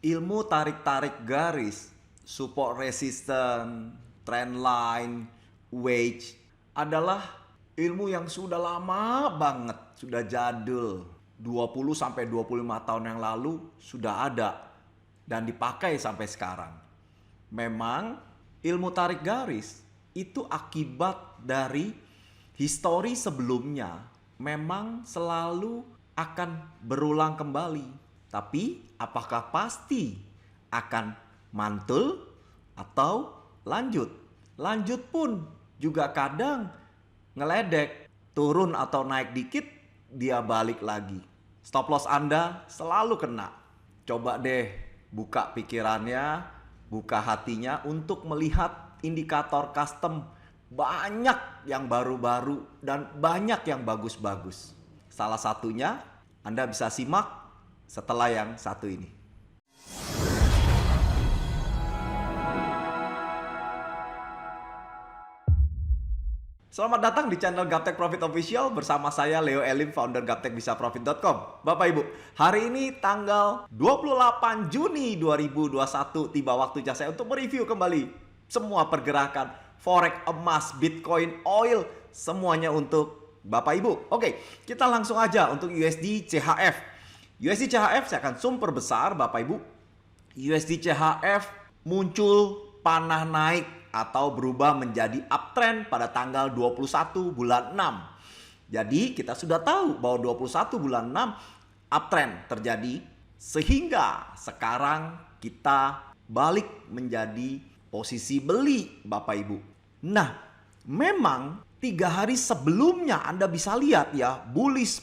ilmu tarik-tarik garis, support resistance, trend line, wedge adalah ilmu yang sudah lama banget, sudah jadul. 20 sampai 25 tahun yang lalu sudah ada dan dipakai sampai sekarang. Memang ilmu tarik garis itu akibat dari histori sebelumnya memang selalu akan berulang kembali. Tapi apakah pasti akan mantul atau lanjut? Lanjut pun juga kadang ngeledek, turun atau naik dikit dia balik lagi. Stop loss Anda selalu kena. Coba deh buka pikirannya, buka hatinya untuk melihat indikator custom. Banyak yang baru-baru dan banyak yang bagus-bagus. Salah satunya Anda bisa simak setelah yang satu ini. Selamat datang di channel Gaptek Profit Official bersama saya Leo Elim, founder gaptekbisaprofit.com. Bapak Ibu, hari ini tanggal 28 Juni 2021 tiba waktunya saya untuk mereview kembali semua pergerakan forex, emas, bitcoin, oil, semuanya untuk Bapak Ibu. Oke, kita langsung aja untuk USD CHF. USD CHF saya akan zoom perbesar Bapak Ibu. USD CHF muncul panah naik atau berubah menjadi uptrend pada tanggal 21 bulan 6. Jadi kita sudah tahu bahwa 21 bulan 6 uptrend terjadi sehingga sekarang kita balik menjadi posisi beli Bapak Ibu. Nah, memang 3 hari sebelumnya Anda bisa lihat ya, bullish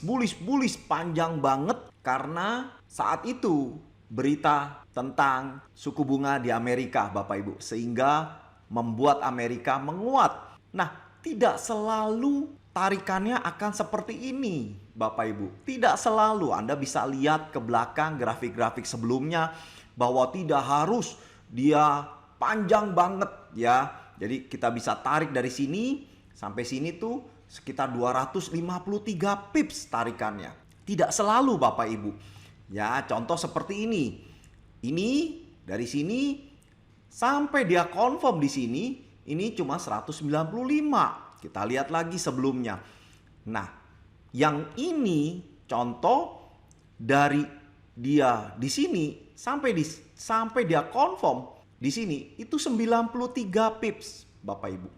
panjang banget karena saat itu berita tentang suku bunga di Amerika Bapak Ibu, sehingga membuat Amerika menguat. Nah, tidak selalu tarikannya akan seperti ini Bapak Ibu. Tidak selalu. Anda bisa lihat ke belakang grafik-grafik sebelumnya bahwa tidak harus dia panjang banget ya. Jadi kita bisa tarik dari sini sampai sini tuh sekitar 253 pips tarikannya. Tidak selalu Bapak Ibu. Ya, contoh seperti ini. Ini dari sini sampai dia confirm di sini, ini cuma 195. Kita lihat lagi sebelumnya. Nah, yang ini contoh dari dia di sini sampai dia confirm di sini itu 93 pips, Bapak Ibu.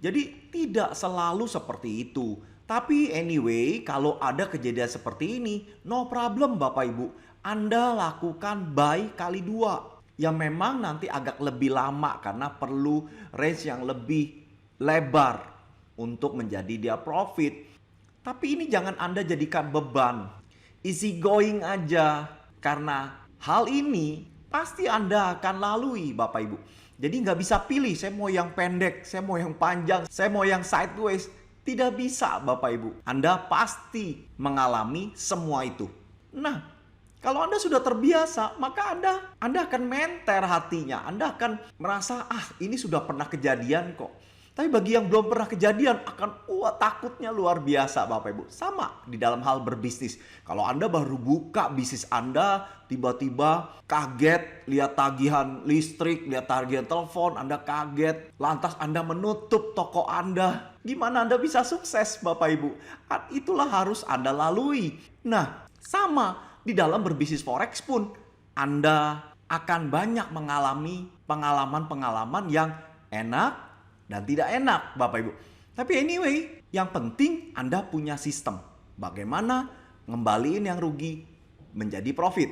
Jadi tidak selalu seperti itu. Tapi anyway, kalau ada kejadian seperti ini, no problem Bapak Ibu. Anda lakukan buy kali 2. Yang memang nanti agak lebih lama karena perlu range yang lebih lebar untuk menjadi dia profit. Tapi ini jangan Anda jadikan beban. Easy going aja. Karena hal ini pasti Anda akan lalui Bapak Ibu. Jadi nggak bisa pilih saya mau yang pendek, saya mau yang panjang, saya mau yang sideways. Tidak bisa Bapak Ibu. Anda pasti mengalami semua itu. Nah, kalau Anda sudah terbiasa, maka Anda akan menter hatinya. Anda akan merasa, ini sudah pernah kejadian kok. Tapi bagi yang belum pernah kejadian, akan takutnya luar biasa Bapak Ibu. Sama di dalam hal berbisnis. Kalau Anda baru buka bisnis Anda, tiba-tiba kaget, lihat tagihan listrik, lihat tagihan telepon, Anda kaget. Lantas Anda menutup toko Anda. Gimana Anda bisa sukses Bapak Ibu? Itulah harus Anda lalui. Nah, sama. Di dalam berbisnis forex pun Anda akan banyak mengalami pengalaman-pengalaman yang enak dan tidak enak Bapak Ibu. Tapi anyway, yang penting Anda punya sistem. Bagaimana ngembaliin yang rugi menjadi profit.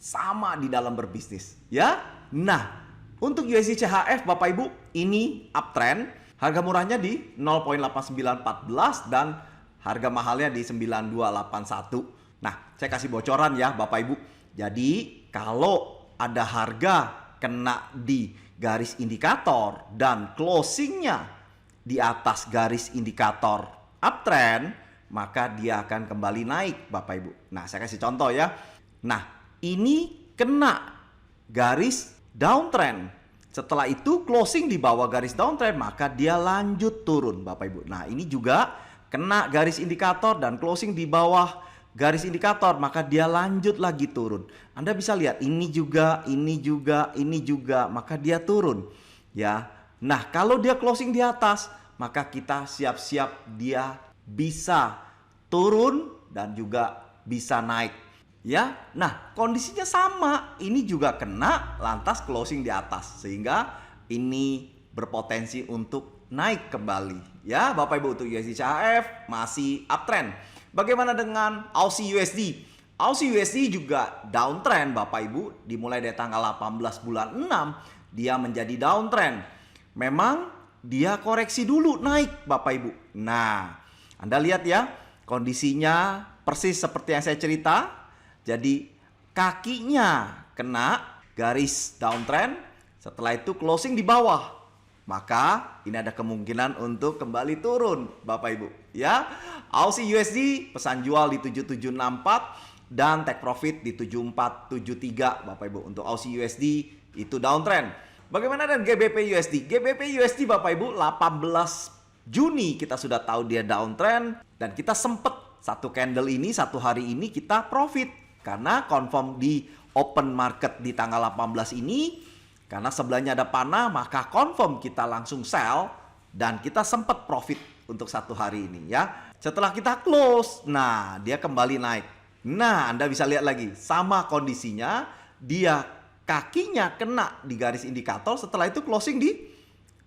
Sama di dalam berbisnis ya. Nah, untuk USD CHF Bapak Ibu, ini uptrend. Harga murahnya di 0.8914 dan harga mahalnya di 9281. Nah, saya kasih bocoran ya Bapak Ibu. Jadi kalau ada harga kena di garis indikator dan closingnya di atas garis indikator uptrend, maka dia akan kembali naik Bapak Ibu. Nah, saya kasih contoh ya. Nah, ini kena garis downtrend. Setelah itu closing di bawah garis downtrend, maka dia lanjut turun Bapak Ibu. Nah, ini juga kena garis indikator dan closing di bawah garis indikator, maka dia lanjut lagi turun. Anda bisa lihat ini juga, ini juga, ini juga, maka dia turun. Ya. Nah, kalau dia closing di atas, maka kita siap-siap dia bisa turun dan juga bisa naik. Ya. Nah, kondisinya sama. Ini juga kena lantas closing di atas sehingga ini berpotensi untuk naik kembali. Ya, Bapak Ibu, untuk USD CHF masih uptrend. Bagaimana dengan Aussie USD? Aussie USD juga downtrend Bapak Ibu. Dimulai dari tanggal 18 bulan 6 dia menjadi downtrend. Memang dia koreksi dulu naik Bapak Ibu. Nah, Anda lihat ya, kondisinya persis seperti yang saya cerita. Jadi kakinya kena garis downtrend, setelah itu closing di bawah. Maka ini ada kemungkinan untuk kembali turun Bapak Ibu ya. Aussie USD pesan jual di 7764 dan take profit di 7473 Bapak Ibu. Untuk Aussie USD itu downtrend. Bagaimana dengan GBP USD? GBP USD Bapak Ibu 18 Juni kita sudah tahu dia downtrend dan kita sempet satu candle ini, satu hari ini kita profit karena confirm di open market di tanggal 18 ini. Karena sebelahnya ada panah, maka confirm kita langsung sell dan kita sempat profit untuk satu hari ini ya. Setelah kita close, nah dia kembali naik. Nah, Anda bisa lihat lagi sama kondisinya, dia kakinya kena di garis indikator, setelah itu closing di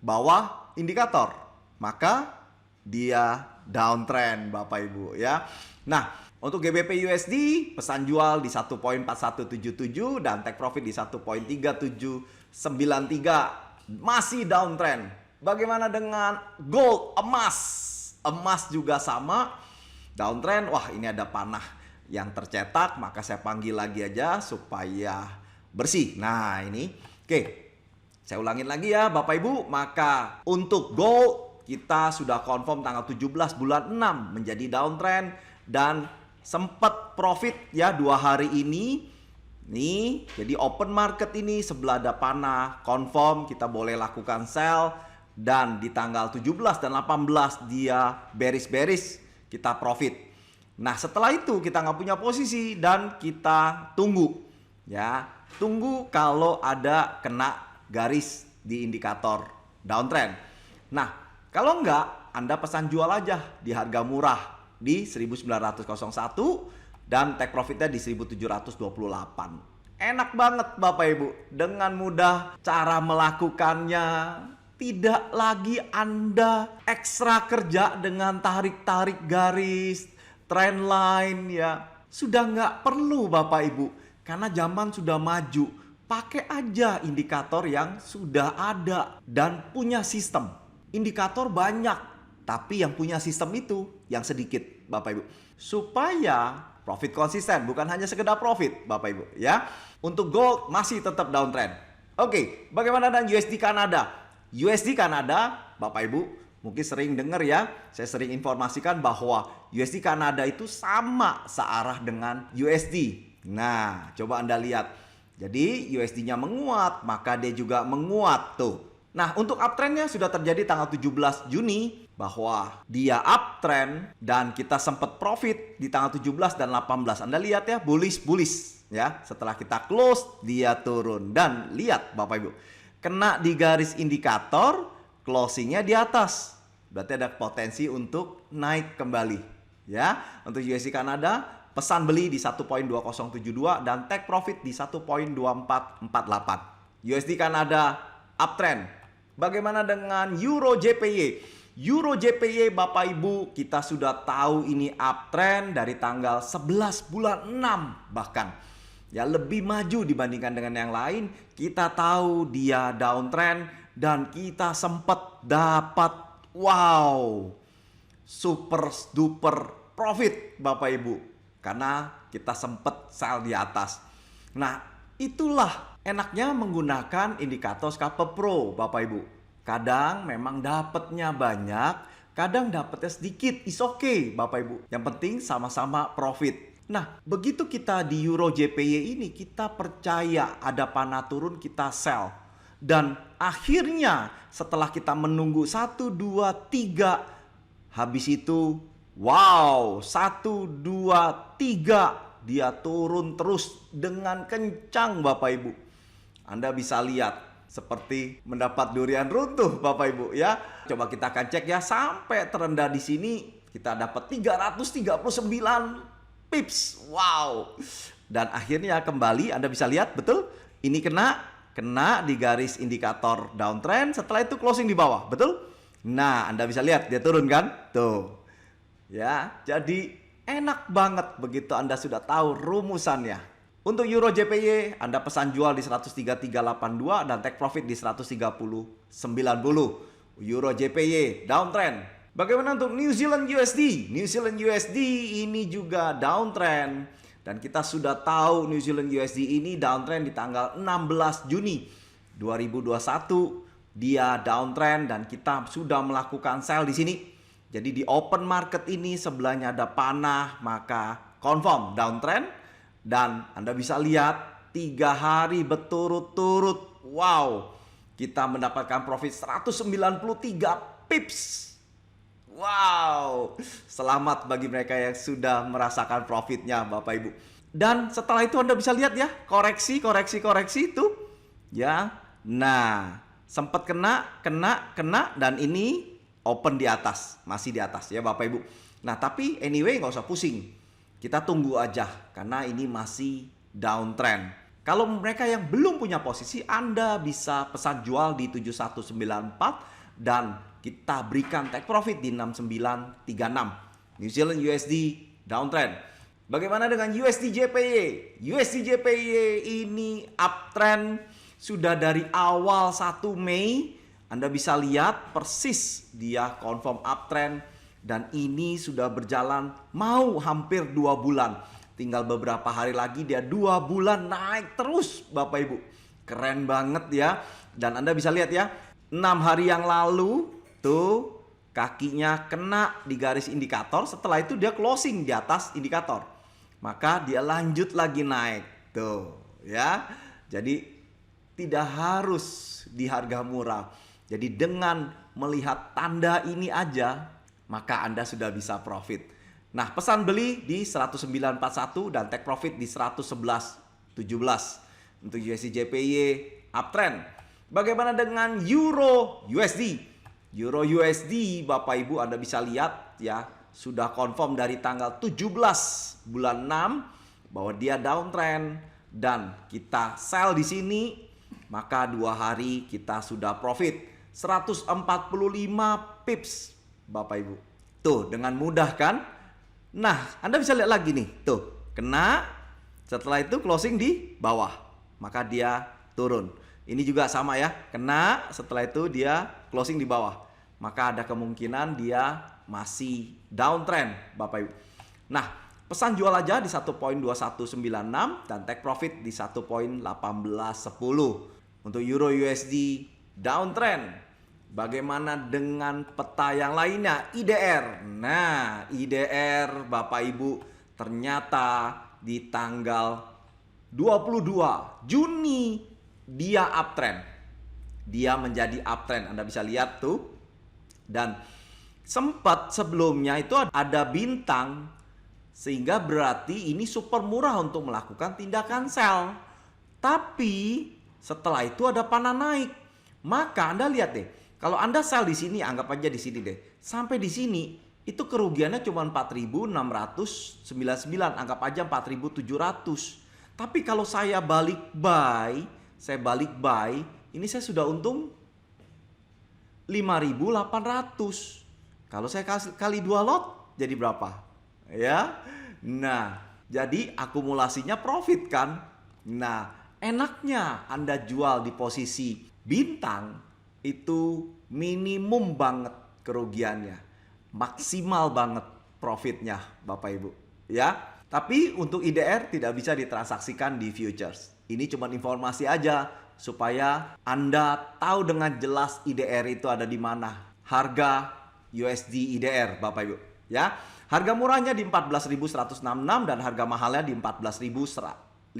bawah indikator. Maka dia downtrend Bapak Ibu ya. Nah, untuk GBP USD pesan jual di 1.4177 dan take profit di 1.3793 masih downtrend. Bagaimana dengan gold, emas? Emas juga sama downtrend. Wah, ini ada panah yang tercetak, maka saya panggil lagi aja supaya bersih. Nah, ini. Oke. Saya ulangin lagi ya Bapak Ibu. Maka untuk gold kita sudah confirm tanggal 17 bulan 6 menjadi downtrend dan sempat profit ya 2 hari ini. Nih, jadi open market ini sebelah ada panah, confirm kita boleh lakukan sell dan di tanggal 17 dan 18 dia bearish kita profit. Nah, setelah itu kita nggak punya posisi dan kita tunggu ya. Tunggu kalau ada kena garis di indikator downtrend. Nah, kalau enggak, Anda pesan jual aja di harga murah di 1901 dan take profitnya di 1728. Enak banget Bapak Ibu. Dengan mudah cara melakukannya. Tidak lagi Anda ekstra kerja dengan tarik-tarik garis, trend line ya. Sudah nggak perlu Bapak Ibu. Karena zaman sudah maju. Pakai aja indikator yang sudah ada dan punya sistem. Indikator banyak, tapi yang punya sistem itu yang sedikit Bapak Ibu. Supaya profit konsisten, bukan hanya sekedar profit Bapak Ibu ya. Untuk gold masih tetap downtrend. Oke, bagaimana dengan USD Kanada? USD Kanada Bapak Ibu mungkin sering dengar ya. Saya sering informasikan bahwa USD Kanada itu sama searah dengan USD. Nah, coba Anda lihat. Jadi USD-nya menguat, maka dia juga menguat tuh. Nah, untuk uptrendnya sudah terjadi tanggal 17 Juni bahwa dia uptrend dan kita sempat profit di tanggal 17 dan 18. Anda lihat ya, bullish ya. Setelah kita close dia turun dan lihat Bapak Ibu, kena di garis indikator, closingnya di atas. Berarti ada potensi untuk naik kembali ya. Untuk USD Kanada pesan beli di 1.2072 dan take profit di 1.2448. USD Kanada uptrend. Bagaimana dengan Euro JPY? Euro JPY Bapak Ibu kita sudah tahu ini uptrend dari tanggal 11 bulan 6 bahkan. Ya lebih maju dibandingkan dengan yang lain. Kita tahu dia downtrend dan kita sempat dapat super duper profit Bapak Ibu. Karena kita sempat sell di atas. Nah itulah enaknya menggunakan indikator Scalper Pro Bapak Ibu. Kadang memang dapatnya banyak, kadang dapatnya sedikit. Is okay Bapak Ibu. Yang penting sama-sama profit. Nah, begitu kita di Euro JPY ini kita percaya ada panah turun kita sell. Dan akhirnya setelah kita menunggu 1, 2, 3 habis itu Wow, 1, 2, 3 dia turun terus dengan kencang Bapak Ibu. Anda bisa lihat seperti mendapat durian runtuh Bapak Ibu ya. Coba kita akan cek ya, sampai terendah di sini kita dapat 339 pips. Wow. Dan akhirnya kembali, Anda bisa lihat betul ini kena di garis indikator downtrend, setelah itu closing di bawah, betul? Nah, Anda bisa lihat dia turun kan? Tuh. Ya, jadi enak banget begitu Anda sudah tahu rumusannya. Untuk Euro JPY, Anda pesan jual di 13382 dan take profit di 13090. Euro JPY downtrend. Bagaimana untuk New Zealand USD? New Zealand USD ini juga downtrend. Dan kita sudah tahu New Zealand USD ini downtrend di tanggal 16 Juni 2021. Dia downtrend dan kita sudah melakukan sell di sini. Jadi di open market ini sebelahnya ada panah, maka confirm downtrend. Dan Anda bisa lihat 3 hari berturut-turut. Wow, kita mendapatkan profit 193 pips. Wow, selamat bagi mereka yang sudah merasakan profitnya Bapak Ibu. Dan setelah itu Anda bisa lihat ya, koreksi itu. Ya, nah sempat kena dan ini open di atas, masih di atas ya Bapak Ibu. Nah tapi anyway nggak usah pusing, kita tunggu aja karena ini masih downtrend. Kalau mereka yang belum punya posisi, Anda bisa pesan jual di 7194 dan kita berikan take profit di 6936. New Zealand USD downtrend. Bagaimana dengan USD JPY? USD JPY ini uptrend sudah dari awal 1 Mei. Anda bisa lihat persis dia confirm uptrend dan ini sudah berjalan mau hampir 2 bulan. Tinggal beberapa hari lagi dia 2 bulan naik terus Bapak Ibu. Keren banget ya. Dan Anda bisa lihat ya, 6 hari yang lalu tuh kakinya kena di garis indikator, setelah itu dia closing di atas indikator. Maka dia lanjut lagi naik. Tuh, ya. Jadi tidak harus di harga murah. Jadi dengan melihat tanda ini aja, maka Anda sudah bisa profit. Nah, pesan beli di 1941 dan take profit di 111.17. Untuk USD JPY uptrend. Bagaimana dengan Euro USD? Euro USD Bapak Ibu Anda bisa lihat ya, sudah confirm dari tanggal 17 bulan 6 bahwa dia downtrend dan kita sell di sini, maka 2 hari kita sudah profit 145 pips Bapak Ibu. Tuh, dengan mudah kan? Nah, Anda bisa lihat lagi nih. Tuh, kena, setelah itu closing di bawah, maka dia turun. Ini juga sama ya, kena, setelah itu dia closing di bawah. Maka ada kemungkinan dia masih downtrend Bapak Ibu. Nah, pesan jual aja di 1.2196 dan take profit di 1.1810. Untuk Euro USD downtrend. Bagaimana dengan peta yang lainnya? IDR. Nah, IDR Bapak Ibu ternyata di tanggal 22 Juni dia uptrend. Dia menjadi uptrend. Anda bisa lihat tuh. Dan sempat sebelumnya itu ada bintang, sehingga berarti ini super murah untuk melakukan tindakan sell. Tapi setelah itu ada panah naik. Maka Anda lihat deh, kalau Anda sell di sini, anggap aja di sini deh. Sampai di sini itu kerugiannya cuma 4.699, anggap aja 4.700. Tapi kalau saya balik buy, ini saya sudah untung 5.800. Kalau saya kali 2 lot jadi berapa? Ya. Nah, jadi akumulasinya profit kan? Nah, enaknya Anda jual di posisi bintang itu minimum banget kerugiannya. Maksimal banget profitnya Bapak Ibu, ya. Tapi untuk IDR tidak bisa ditransaksikan di futures. Ini cuma informasi aja supaya Anda tahu dengan jelas IDR itu ada di mana. Harga USD IDR Bapak Ibu, ya. Harga murahnya di 14.166 dan harga mahalnya di 14.530.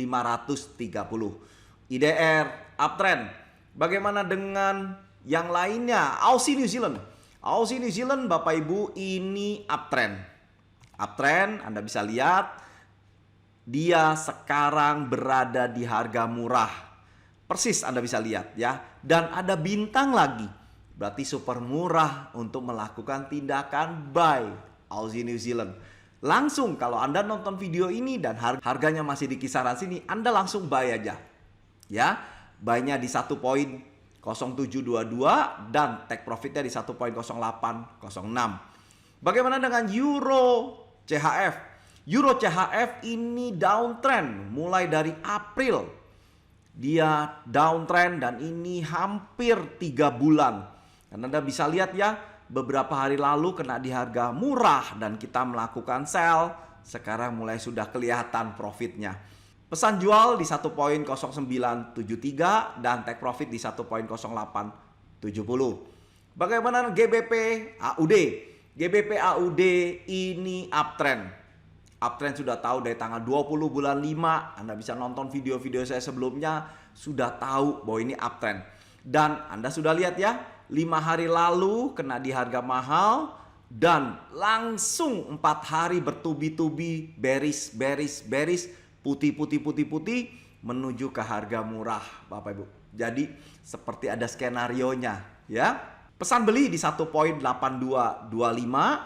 IDR uptrend. Bagaimana dengan yang lainnya? Aussie New Zealand. Aussie New Zealand Bapak Ibu ini uptrend. Uptrend, Anda bisa lihat dia sekarang berada di harga murah. Persis Anda bisa lihat ya. Dan ada bintang lagi. Berarti super murah untuk melakukan tindakan buy Aussie New Zealand. Langsung kalau Anda nonton video ini dan harganya masih di kisaran sini, Anda langsung buy aja. Ya, buy-nya di 1.0722 dan take profitnya di 1.0806. Bagaimana dengan Euro CHF? Euro CHF ini downtrend mulai dari April. Dia downtrend dan ini hampir 3 bulan. Dan Anda bisa lihat ya, beberapa hari lalu kena di harga murah dan kita melakukan sell. Sekarang mulai sudah kelihatan profitnya. Pesan jual di 1.0973 dan take profit di 1.0870. Bagaimana GBP AUD? GBP AUD ini uptrend. Uptrend sudah tahu dari tanggal 20 bulan 5. Anda bisa nonton video-video saya sebelumnya, sudah tahu bahwa ini uptrend. Dan Anda sudah lihat ya, 5 hari lalu kena di harga mahal dan langsung 4 hari bertubi-tubi bearish putih menuju ke harga murah, Bapak Ibu. Jadi seperti ada skenarionya ya. Pesan beli di 1.8225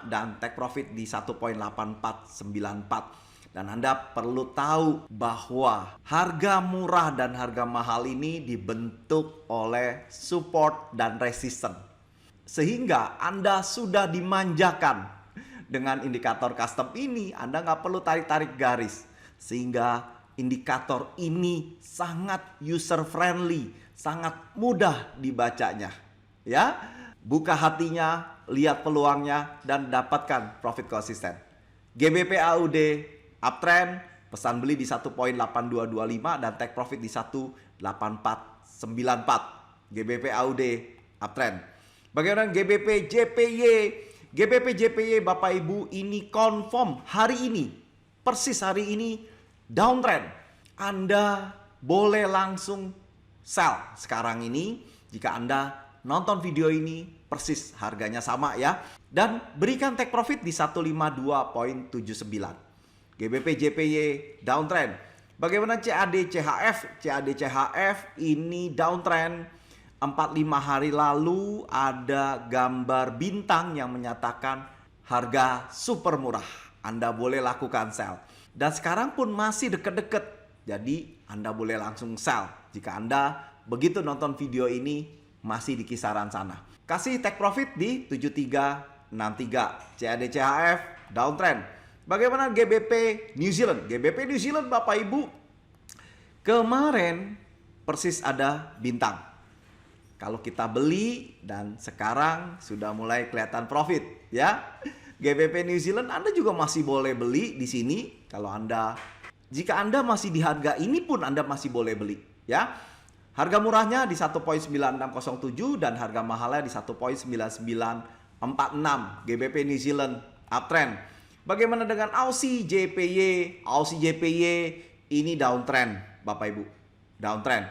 dan take profit di 1.8494. Dan Anda perlu tahu bahwa harga murah dan harga mahal ini dibentuk oleh support dan resistance. Sehingga Anda sudah dimanjakan dengan indikator custom ini. Anda nggak perlu tarik-tarik garis. Sehingga indikator ini sangat user friendly, sangat mudah dibacanya. Ya, buka hatinya, lihat peluangnya, dan dapatkan profit konsisten. GBP AUD uptrend, pesan beli di 1.8225 dan take profit di 1.8494. GBP AUD uptrend. Bagaimana GBP JPY? GBP JPY Bapak Ibu ini confirm hari ini, persis hari ini downtrend. Anda boleh langsung sell sekarang ini jika Anda nonton video ini, persis harganya sama ya. Dan berikan take profit di 152.79. GBP JPY downtrend. Bagaimana CAD CHF? CAD CHF ini downtrend. 45 hari lalu ada gambar bintang yang menyatakan harga super murah. Anda boleh lakukan sell. Dan sekarang pun masih deket-deket. Jadi Anda boleh langsung sell jika Anda begitu nonton video ini masih di kisaran sana. Kasih take profit di 7363. CAD CHF downtrend. Bagaimana GBP New Zealand? GBP New Zealand Bapak Ibu, kemarin persis ada bintang. Kalau kita beli dan sekarang sudah mulai kelihatan profit ya. GBP New Zealand Anda juga masih boleh beli di sini. Jika Anda masih di harga ini pun Anda masih boleh beli ya. Harga murahnya di 1.9607 dan harga mahalnya di 1.9946. GBP New Zealand uptrend. Bagaimana dengan Aussie JPY? Aussie JPY ini downtrend, Bapak Ibu. Downtrend.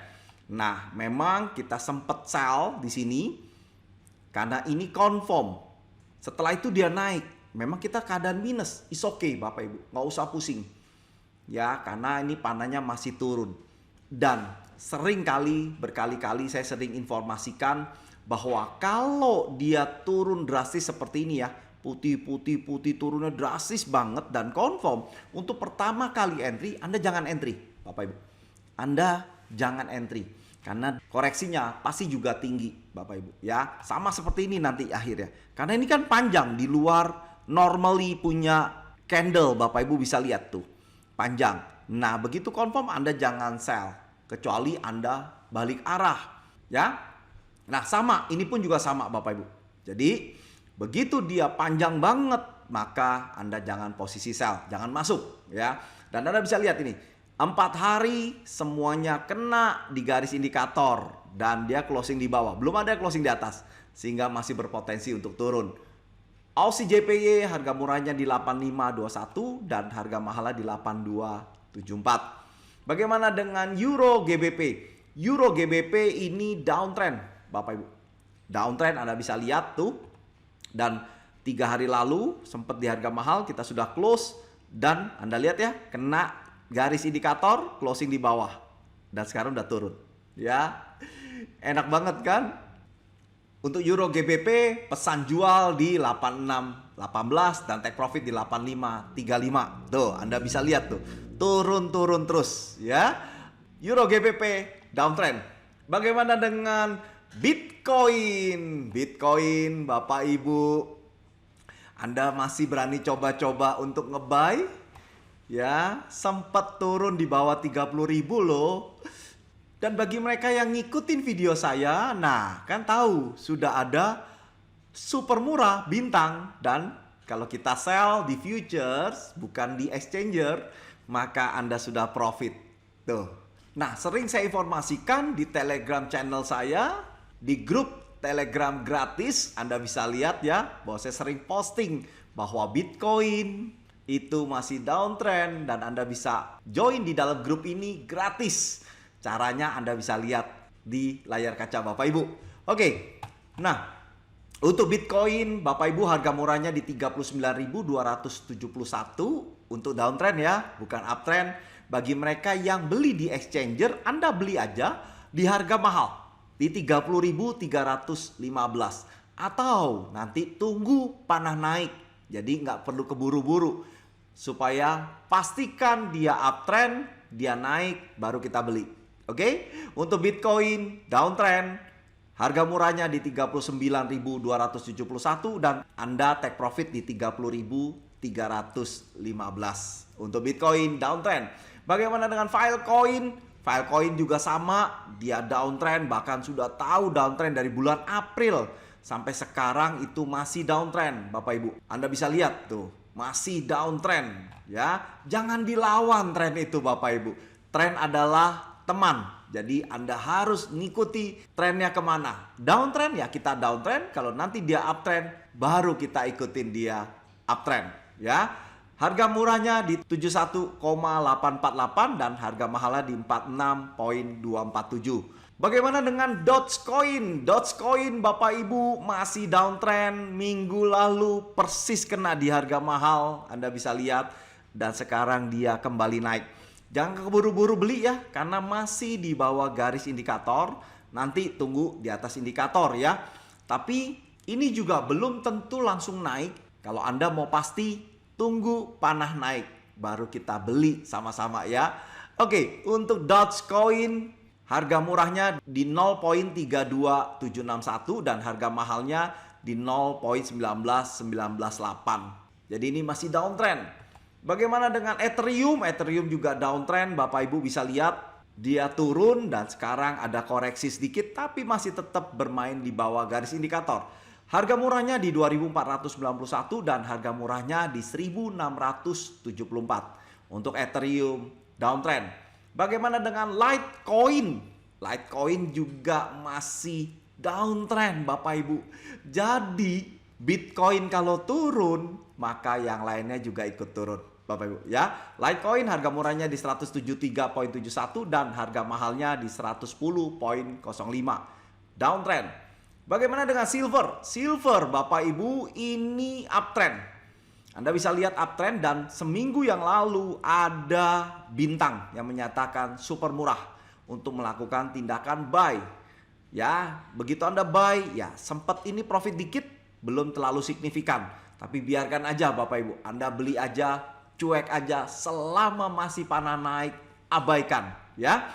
Nah, memang kita sempat sell di sini karena ini confirm. Setelah itu dia naik. Memang kita keadaan minus. It's okay, Bapak Ibu. Nggak usah pusing. Ya, karena ini panahnya masih turun. Dan berkali-kali saya sering informasikan bahwa kalau dia turun drastis seperti ini ya, putih turunnya drastis banget dan confirm, untuk pertama kali entry Anda jangan entry, Bapak Ibu. Anda jangan entry karena koreksinya pasti juga tinggi, Bapak Ibu ya. Sama seperti ini nanti akhirnya. Karena ini kan panjang, di luar normally punya candle, Bapak Ibu bisa lihat tuh. Panjang. Nah, begitu confirm Anda jangan sell kecuali Anda balik arah, ya. Nah, sama, ini pun juga sama, Bapak Ibu. Jadi begitu dia panjang banget, maka Anda jangan posisi sell, jangan masuk ya. Dan Anda bisa lihat ini, 4 hari semuanya kena di garis indikator dan dia closing di bawah. Belum ada closing di atas, sehingga masih berpotensi untuk turun. Aussie JPY harga murahnya di 8521 dan harga mahalnya di 8274. Bagaimana dengan Euro GBP? Euro GBP ini downtrend, Bapak Ibu. Downtrend Anda bisa lihat tuh. Dan 3 hari lalu sempat di harga mahal, kita sudah close dan Anda lihat ya, kena garis indikator closing di bawah dan sekarang udah turun. Ya, enak banget kan? Untuk Euro GBP pesan jual di 86.18 dan take profit di 85.35. Tuh, Anda bisa lihat tuh, turun-turun terus ya. Euro GBP downtrend. Bagaimana dengan Bitcoin? Bitcoin, Bapak Ibu, Anda masih berani coba-coba untuk nge-buy? Ya, sempat turun di bawah 30.000 loh. Dan bagi mereka yang ngikutin video saya, nah kan tahu sudah ada super murah bintang. Dan kalau kita sell di futures, bukan di exchanger, maka Anda sudah profit. Tuh. Nah, sering saya informasikan di Telegram channel saya, di grup Telegram gratis. Anda bisa lihat ya, bahwa saya sering posting bahwa Bitcoin itu masih downtrend. Dan Anda bisa join di dalam grup ini gratis. Caranya Anda bisa lihat di layar kaca Bapak Ibu. Oke, nah untuk Bitcoin Bapak Ibu harga murahnya di 39.271 untuk downtrend ya, bukan uptrend. Bagi mereka yang beli di exchanger, Anda beli aja di harga mahal di 30.315 atau nanti tunggu panah naik. Jadi nggak perlu keburu-buru supaya pastikan dia uptrend, dia naik baru kita beli. Oke, untuk Bitcoin downtrend, harga murahnya di 39.271 dan Anda take profit di 30.315. Untuk Bitcoin downtrend. Bagaimana dengan Filecoin? Filecoin juga sama, dia downtrend, bahkan sudah tahu downtrend dari bulan April sampai sekarang itu masih downtrend, Bapak Ibu. Anda bisa lihat tuh, masih downtrend ya. Jangan dilawan tren itu, Bapak Ibu. Tren adalah teman, jadi Anda harus ngikuti trennya kemana. Downtrend ya kita downtrend, kalau nanti dia uptrend baru kita ikutin dia uptrend ya. Harga murahnya di 71,848 dan harga mahalnya di 46.247. Bagaimana dengan Dogecoin? Dogecoin Bapak Ibu masih downtrend, minggu lalu persis kena di harga mahal, Anda bisa lihat, dan sekarang dia kembali naik. Jangan keburu-buru beli ya, karena masih di bawah garis indikator. Nanti tunggu di atas indikator ya. Tapi ini juga belum tentu langsung naik. Kalau Anda mau pasti, tunggu panah naik, baru kita beli sama-sama ya. Oke, untuk Dogecoin, harga murahnya di 0.32761 dan harga mahalnya di 0.19998. Jadi ini masih downtrend. Bagaimana dengan Ethereum? Ethereum juga downtrend, Bapak Ibu bisa lihat dia turun dan sekarang ada koreksi sedikit tapi masih tetap bermain di bawah garis indikator. Harga murahnya di 2.491 dan harga murahnya di 1.674. Untuk Ethereum downtrend. Bagaimana dengan Litecoin? Litecoin juga masih downtrend, Bapak Ibu. Jadi Bitcoin kalau turun, maka yang lainnya juga ikut turun, Bapak Ibu ya. Litecoin harga murahnya di 173.71 dan harga mahalnya di 110.05. Downtrend. Bagaimana dengan silver? Silver Bapak Ibu ini uptrend. Anda bisa lihat uptrend dan seminggu yang lalu ada bintang yang menyatakan super murah untuk melakukan tindakan buy. Ya, begitu Anda buy, ya sempat ini profit dikit, belum terlalu signifikan. Tapi biarkan aja Bapak Ibu, Anda beli aja, cuek aja, selama masih panah naik, abaikan ya.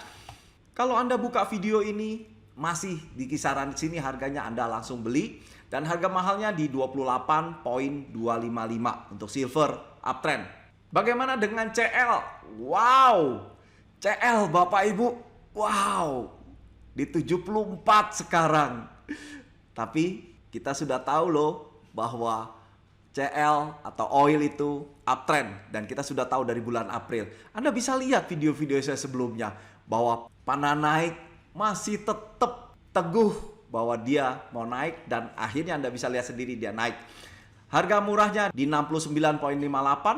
Kalau Anda buka video ini masih di kisaran sini harganya, Anda langsung beli. Dan harga mahalnya di 28.255 untuk silver uptrend. Bagaimana dengan CL? Wow, CL Bapak Ibu, wow, di 74 sekarang. Tapi kita sudah tahu loh bahwa CL atau oil itu uptrend dan kita sudah tahu dari bulan April. Anda bisa lihat video-video saya sebelumnya bahwa panah naik masih tetap teguh bahwa dia mau naik dan akhirnya Anda bisa lihat sendiri dia naik. Harga murahnya di 69.58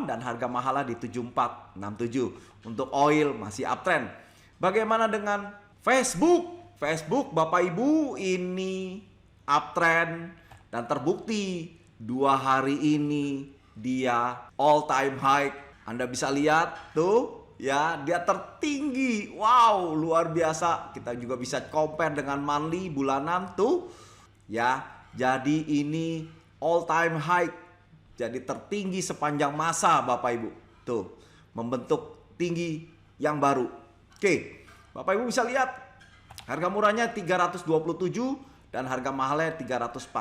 dan harga mahalnya di 74.67. Untuk oil masih uptrend. Bagaimana dengan Facebook? Facebook Bapak Ibu ini uptrend dan terbukti 2 hari ini dia all time high. Anda bisa lihat tuh ya, dia tertinggi. Wow, luar biasa. Kita juga bisa compare dengan monthly, bulanan tuh ya. Jadi ini all time high. Jadi tertinggi sepanjang masa Bapak Ibu. Tuh, membentuk tinggi yang baru. Oke, Bapak Ibu bisa lihat harga murahnya 327 dan harga mahalnya 342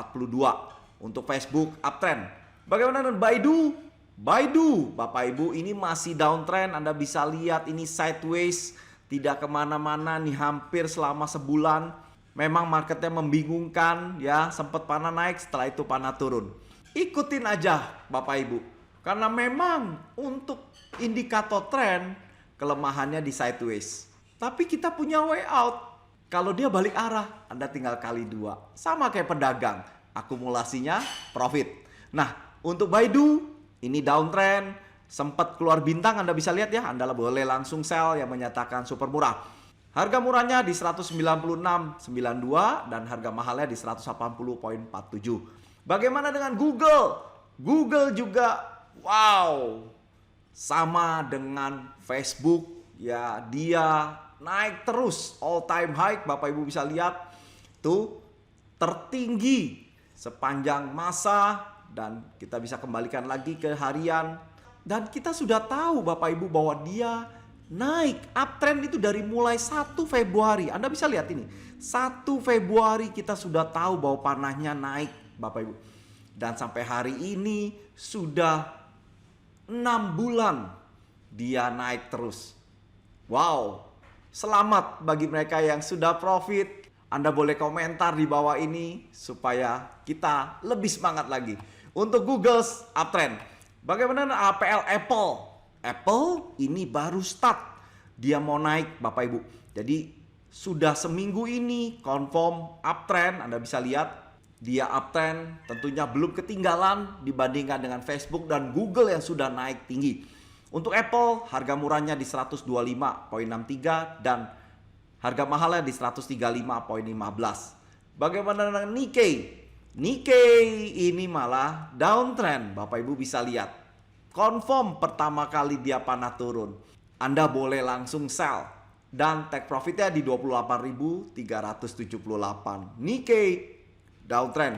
untuk Facebook uptrend. Bagaimana dengan Baidu? Baidu, Bapak Ibu, ini masih downtrend. Anda bisa lihat ini sideways, tidak kemana-mana nih hampir selama sebulan. Memang marketnya membingungkan ya, sempat panah naik, setelah itu panah turun. Ikutin aja Bapak Ibu, karena memang untuk indikator tren kelemahannya di sideways. Tapi kita punya way out. Kalau dia balik arah, Anda tinggal kali 2. Sama kayak pedagang, akumulasinya profit. Nah, untuk Baidu ini downtrend, sempat keluar bintang, Anda bisa lihat ya. Anda boleh langsung sell yang menyatakan super murah. Harga murahnya di 196.92 dan harga mahalnya di 180.47. Bagaimana dengan Google? Google juga wow, sama dengan Facebook ya, dia naik terus all time high. Bapak Ibu bisa lihat tuh, tertinggi sepanjang masa. Dan kita bisa kembalikan lagi ke harian, dan kita sudah tahu Bapak Ibu bahwa dia naik uptrend itu dari mulai 1 Februari. Anda bisa lihat ini 1 Februari kita sudah tahu bahwa panahnya naik Bapak Ibu. Dan sampai hari ini sudah 6 bulan dia naik terus. Wow, selamat bagi mereka yang sudah profit. Anda boleh komentar di bawah ini supaya kita lebih semangat lagi. Untuk Google's uptrend, bagaimana APL Apple? Apple ini baru start, dia mau naik Bapak Ibu. Jadi sudah seminggu ini confirm uptrend. Anda bisa lihat dia uptrend, tentunya belum ketinggalan dibandingkan dengan Facebook dan Google yang sudah naik tinggi. Untuk Apple, harga murahnya di 125.63 dan harga mahalnya di 135.15. Bagaimana dengan Nikkei? Nikkei ini malah downtrend, Bapak Ibu bisa lihat. Confirm pertama kali dia panah turun. Anda boleh langsung sell dan take profitnya di 28.378. Nikkei downtrend.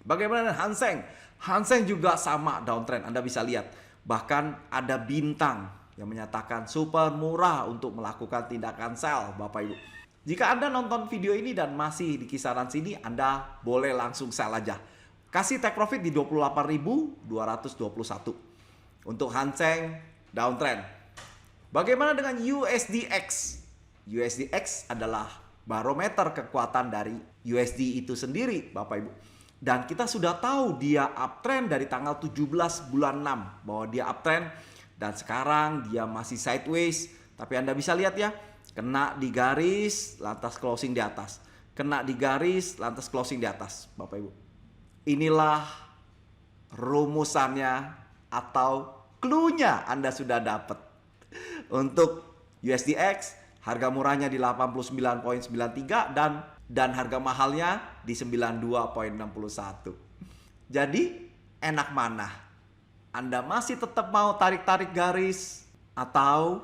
Bagaimana dengan Hang Seng? Hang Seng juga sama downtrend. Anda bisa lihat. Bahkan ada bintang yang menyatakan super murah untuk melakukan tindakan sell Bapak Ibu. Jika Anda nonton video ini dan masih di kisaran sini, Anda boleh langsung sell aja. Kasih take profit di 28.221. Untuk Hang Seng downtrend. Bagaimana dengan USDX? USDX adalah barometer kekuatan dari USD itu sendiri Bapak Ibu. Dan kita sudah tahu dia uptrend dari tanggal 17 bulan 6 bahwa dia uptrend, dan sekarang dia masih sideways. Tapi Anda bisa lihat ya, kena di garis lantas closing di atas, kena di garis lantas closing di atas Bapak Ibu. Inilah rumusannya atau clue-nya Anda sudah dapat. Untuk USDX harga murahnya di 89.93 dan harga mahalnya di 92.61. Jadi enak mana? Anda masih tetap mau tarik-tarik garis atau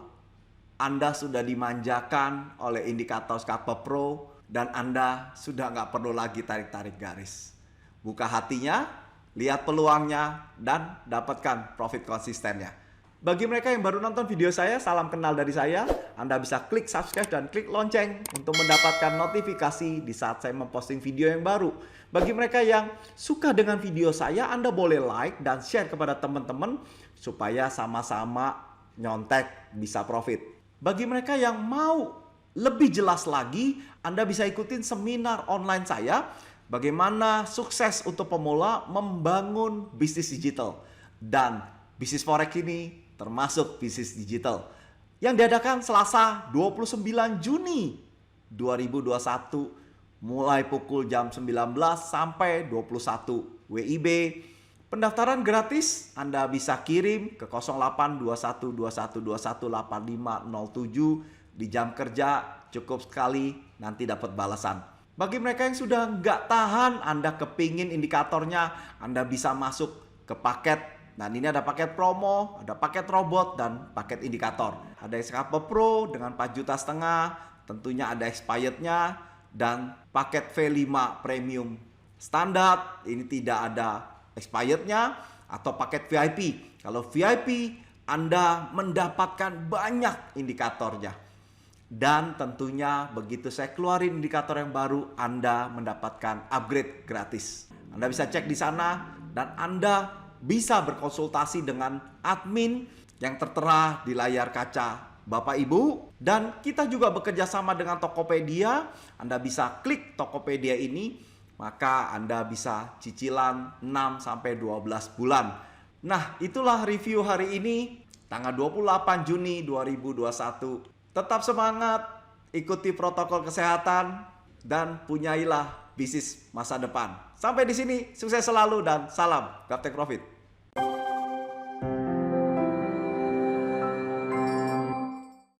Anda sudah dimanjakan oleh indikator Scalper Pro dan Anda sudah nggak perlu lagi tarik-tarik garis? Buka hatinya, lihat peluangnya, dan dapatkan profit konsistennya. Bagi mereka yang baru nonton video saya, salam kenal dari saya. Anda bisa klik subscribe dan klik lonceng untuk mendapatkan notifikasi di saat saya memposting video yang baru. Bagi mereka yang suka dengan video saya, Anda boleh like dan share kepada teman-teman supaya sama-sama nyontek bisa profit. Bagi mereka yang mau lebih jelas lagi, Anda bisa ikutin seminar online saya, bagaimana sukses untuk pemula membangun bisnis digital. Dan bisnis forex ini termasuk bisnis digital yang diadakan Selasa 29 Juni 2021 mulai pukul jam 19 sampai 21 WIB. Pendaftaran gratis, Anda bisa kirim ke 082121218507 di jam kerja, cukup sekali nanti dapat balasan. Bagi mereka yang sudah nggak tahan, Anda kepingin indikatornya, Anda bisa masuk ke paket. Dan ini ada paket promo, ada paket robot, dan paket indikator. Ada SKP Pro dengan 4,5 juta, tentunya ada expirednya, dan paket V5 Premium standar, ini tidak ada expirednya, atau paket VIP. Kalau VIP, Anda mendapatkan banyak indikatornya. Dan tentunya begitu saya keluarin indikator yang baru, Anda mendapatkan upgrade gratis. Anda bisa cek di sana dan Anda bisa berkonsultasi dengan admin yang tertera di layar kaca Bapak Ibu. Dan kita juga bekerja sama dengan Tokopedia. Anda bisa klik Tokopedia ini, maka Anda bisa cicilan 6-12 bulan. Nah, itulah review hari ini, tanggal 28 Juni 2021. Tetap semangat, ikuti protokol kesehatan, dan punyailah bisnis masa depan. Sampai di sini, sukses selalu dan salam Gaptek Profit.